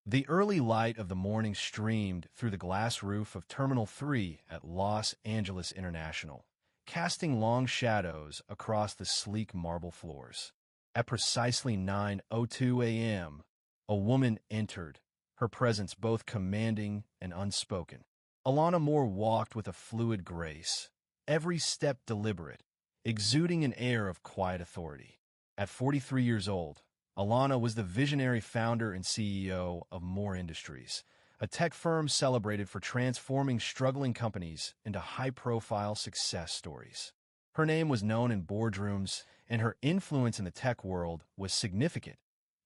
The early light of the morning streamed through the glass roof of Terminal 3 at Los Angeles International, casting long shadows across the sleek marble floors. At precisely 9:02 a.m., a woman entered, her presence both commanding and unspoken. Alana Moore walked with a fluid grace, every step deliberate, exuding an air of quiet authority. At 43 years old, Alana was the visionary founder and CEO of Moore Industries, a tech firm celebrated for transforming struggling companies into high-profile success stories. Her name was known in boardrooms, and her influence in the tech world was significant,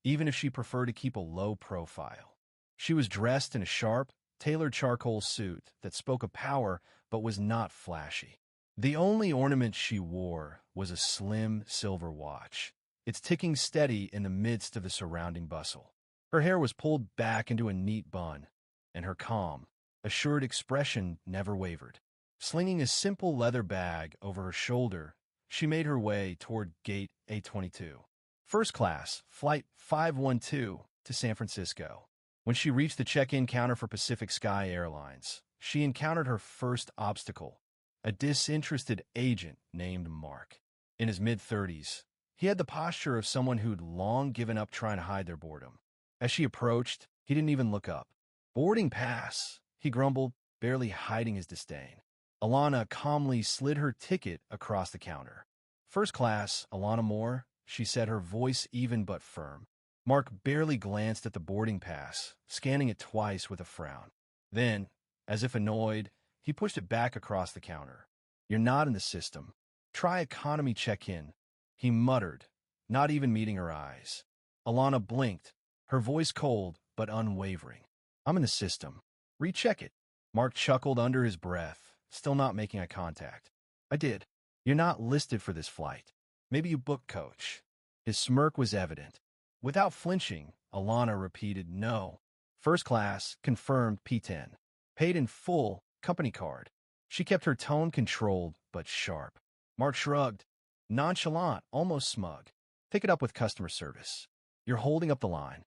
even if she preferred to keep a low profile. She was dressed in a sharp, tailored charcoal suit that spoke of power but was not flashy. The only ornament she wore was a slim silver watch, its ticking steady in the midst of the surrounding bustle. Her hair was pulled back into a neat bun, and her calm, assured expression never wavered. Slinging a simple leather bag over her shoulder, she made her way toward Gate A22. First class, Flight 512 to San Francisco. When she reached the check-in counter for Pacific Sky Airlines, she encountered her first obstacle, a disinterested agent named Mark. In his mid-30s, he had the posture of someone who'd long given up trying to hide their boredom. As she approached, he didn't even look up. "Boarding pass," he grumbled, barely hiding his disdain. Alana calmly slid her ticket across the counter. "First class, Alana Moore," she said, her voice even but firm. Mark barely glanced at the boarding pass, scanning it twice with a frown. Then, as if annoyed, he pushed it back across the counter. "You're not in the system. Try economy check-in," he muttered, not even meeting her eyes. Alana blinked, her voice cold but unwavering. "I'm in the system. Recheck it." Mark chuckled under his breath, still not making eye contact. "I did. You're not listed for this flight. Maybe you booked coach." His smirk was evident. Without flinching, Alana repeated, "No. First class, confirmed P10. Paid in full, company card." She kept her tone controlled but sharp. Mark shrugged, nonchalant, almost smug. "Pick it up with customer service. You're holding up the line."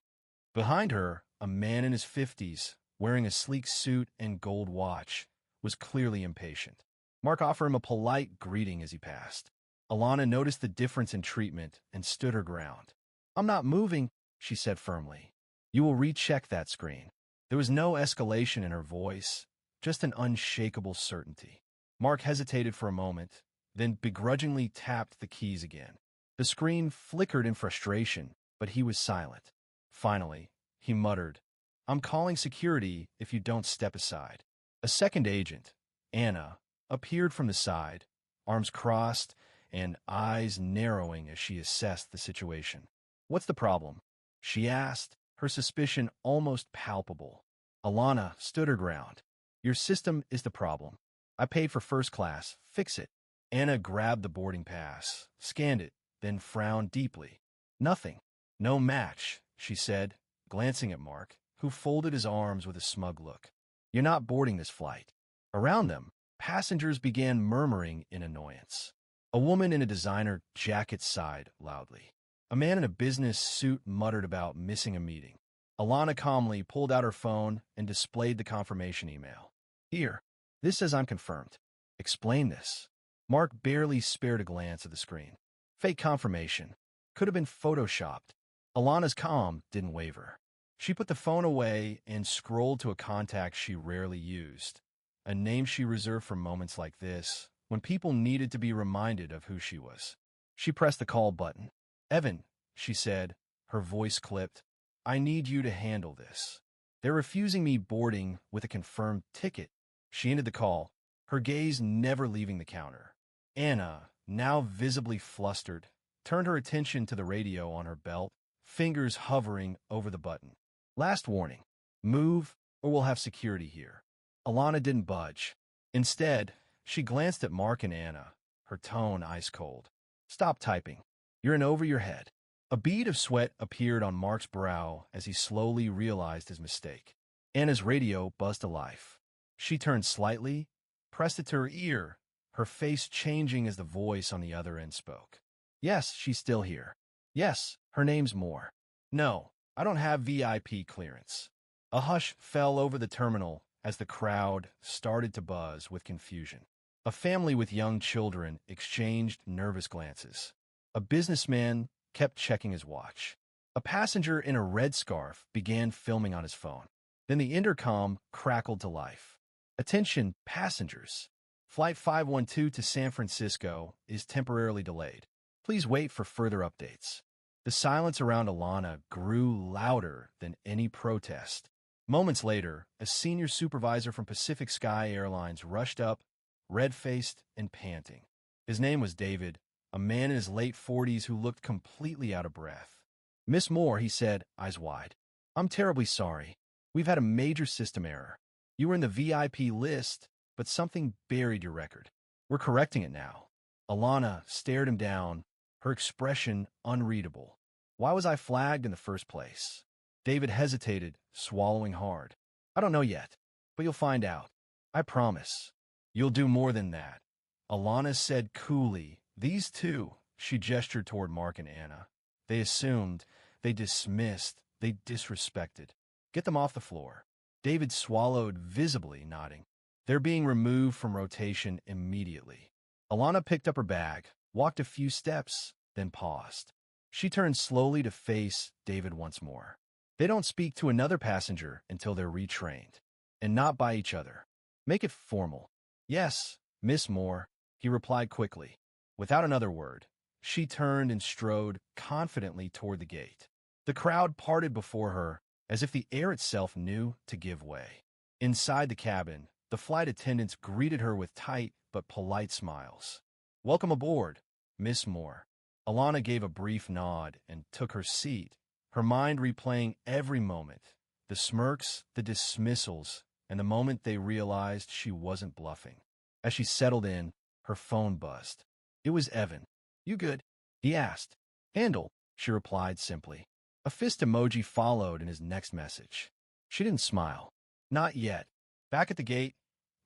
Behind her, a man in his 50s, wearing a sleek suit and gold watch, was clearly impatient. Mark offered him a polite greeting as he passed. Alana noticed the difference in treatment and stood her ground. "I'm not moving," she said firmly. "You will recheck that screen." There was no escalation in her voice, just an unshakable certainty. Mark hesitated for a moment, then begrudgingly tapped the keys again. The screen flickered in frustration, but he was silent. Finally, he muttered, "I'm calling security if you don't step aside." A second agent, Anna, appeared from the side, arms crossed and eyes narrowing as she assessed the situation. "What's the problem?" she asked, her suspicion almost palpable. Alana stood her ground. "Your system is the problem. I paid for first class. Fix it." Anna grabbed the boarding pass, scanned it, then frowned deeply. "Nothing. No match," she said, glancing at Mark, who folded his arms with a smug look. "You're not boarding this flight." Around them, passengers began murmuring in annoyance. A woman in a designer jacket sighed loudly. A man in a business suit muttered about missing a meeting. Alana calmly pulled out her phone and displayed the confirmation email. "Here, this says I'm confirmed. Explain this." Mark barely spared a glance at the screen. "Fake confirmation. Could have been photoshopped." Alana's calm didn't waver. She put the phone away and scrolled to a contact she rarely used, a name she reserved for moments like this, when people needed to be reminded of who she was. She pressed the call button. "Evan," she said, her voice clipped, "I need you to handle this. They're refusing me boarding with a confirmed ticket." She ended the call, her gaze never leaving the counter. Anna, now visibly flustered, turned her attention to the radio on her belt, fingers hovering over the button. "Last warning. Move, or we'll have security here." Alana didn't budge. Instead, she glanced at Mark and Anna, her tone ice cold. "Stop typing. You're in over your head." A bead of sweat appeared on Mark's brow as he slowly realized his mistake. Anna's radio buzzed to life. She turned slightly, pressed it to her ear, her face changing as the voice on the other end spoke. "Yes, she's still here. Yes, her name's Moore. No, I don't have VIP clearance. A hush fell over the terminal as the crowd started to buzz with confusion. A family with young children exchanged nervous glances. A businessman kept checking his watch. A passenger in a red scarf began filming on his phone. Then the intercom crackled to life. Attention, passengers. Flight 512 to San Francisco is temporarily delayed. Please wait for further updates. The silence around Alana grew louder than any protest. Moments later, a senior supervisor from Pacific Sky Airlines rushed up, red-faced and panting. His name was David, a man in his late 40s who looked completely out of breath. "Miss Moore," he said, eyes wide. "I'm terribly sorry. We've had a major system error. You were in the VIP list, but something buried your record. We're correcting it now." Alana stared him down, her expression unreadable. "Why was I flagged in the first place?" David hesitated, swallowing hard. "I don't know yet, but you'll find out. I promise." "You'll do more than that," Alana said coolly. "These two," she gestured toward Mark and Anna. "They assumed, they dismissed, they disrespected. Get them off the floor." David swallowed, visibly nodding. "They're being removed from rotation immediately." Alana picked up her bag, walked a few steps, then paused. She turned slowly to face David once more. "They don't speak to another passenger until they're retrained, and not by each other. Make it formal." "Yes, Miss Moore," he replied quickly. Without another word, she turned and strode confidently toward the gate. The crowd parted before her, as if the air itself knew to give way. Inside the cabin, the flight attendants greeted her with tight but polite smiles. "Welcome aboard, Miss Moore." Alana gave a brief nod and took her seat, her mind replaying every moment, the smirks, the dismissals, and the moment they realized she wasn't bluffing. As she settled in, her phone buzzed. It was Evan. "You good?" he asked. "Handle," she replied simply. A fist emoji followed in his next message. She didn't smile. Not yet. Back at the gate,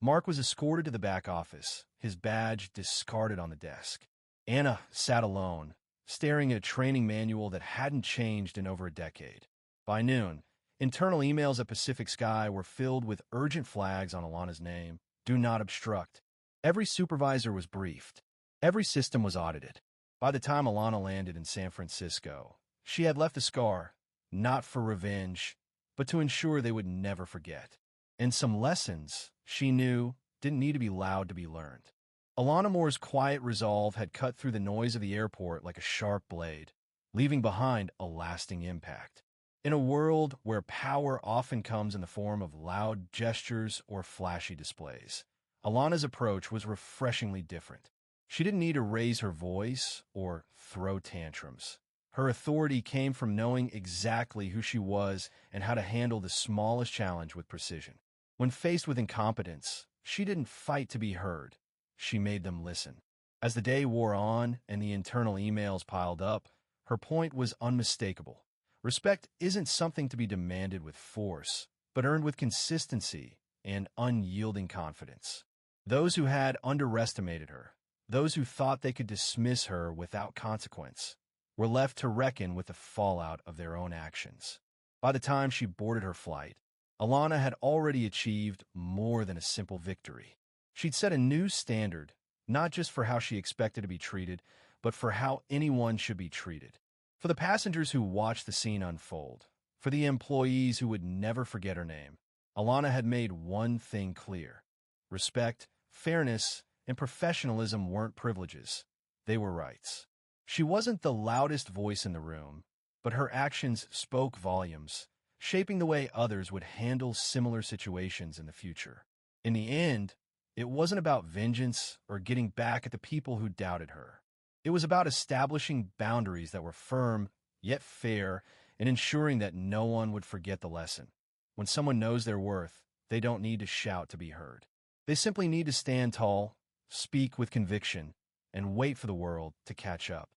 Mark was escorted to the back office, his badge discarded on the desk. Anna sat alone, staring at a training manual that hadn't changed in over a decade. By noon, internal emails at Pacific Sky were filled with urgent flags on Alana's name. "Do not obstruct." Every supervisor was briefed. Every system was audited. By the time Alana landed in San Francisco, she had left a scar, not for revenge, but to ensure they would never forget. And some lessons, she knew, didn't need to be loud to be learned. Alana Moore's quiet resolve had cut through the noise of the airport like a sharp blade, leaving behind a lasting impact. In a world where power often comes in the form of loud gestures or flashy displays, Alana's approach was refreshingly different. She didn't need to raise her voice or throw tantrums. Her authority came from knowing exactly who she was and how to handle the smallest challenge with precision. When faced with incompetence, she didn't fight to be heard. She made them listen. As the day wore on and the internal emails piled up, her point was unmistakable. Respect isn't something to be demanded with force, but earned with consistency and unyielding confidence. Those who had underestimated her, those who thought they could dismiss her without consequence, were left to reckon with the fallout of their own actions. By the time she boarded her flight, Alana had already achieved more than a simple victory. She'd set a new standard, not just for how she expected to be treated, but for how anyone should be treated. For the passengers who watched the scene unfold, for the employees who would never forget her name, Alana had made one thing clear. Respect, fairness, and professionalism weren't privileges. They were rights. She wasn't the loudest voice in the room, but her actions spoke volumes, shaping the way others would handle similar situations in the future. In the end, it wasn't about vengeance or getting back at the people who doubted her. It was about establishing boundaries that were firm, yet fair, and ensuring that no one would forget the lesson. When someone knows their worth, they don't need to shout to be heard. They simply need to stand tall, speak with conviction, and wait for the world to catch up.